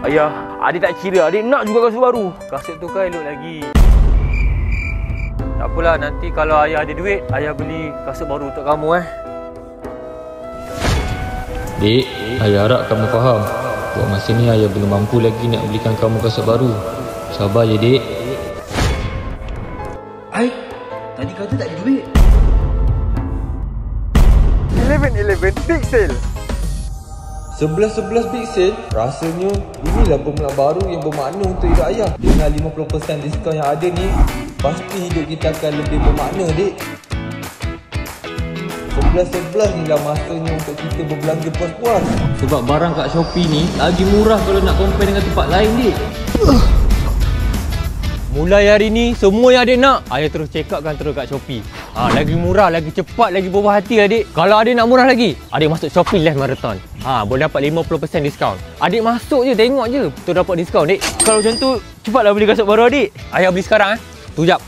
Ayah, adik tak kira, adik nak juga kasut baru. Kasut tu kan elok lagi. Tak apalah, nanti kalau ayah ada duit, ayah beli kasut baru untuk kamu Dek, ayah harap kamu faham. Buat masa ni ayah belum mampu lagi nak belikan kamu kasut baru. Sabar je, Dek. Hai, tadi kata tak ada duit. 11 big sale. 11 big sale? Rasanya inilah permulaan baru yang bermakna untuk hidup ayah. Dengan 50% diskaun yang ada ni, pasti hidup kita akan lebih bermakna, Dek. 11 ni lah masanya untuk kita berbelanja puas-puas. Sebab barang kat Shopee ni lagi murah kalau nak compare dengan tempat lain, Dek. Mulai hari ni, semua yang adik nak, ayah terus check upkan terus kat Shopee. Lagi murah, lagi cepat, lagi berbuah hati adik. Kalau adik nak murah lagi, adik masuk Shopee Live Marathon. Boleh dapat 50% diskaun. Adik masuk je, tengok je, betul dapat diskaun, Dek. Kalau macam tu, cepatlah beli kasut baru adik. Ayah beli sekarang, tu jap.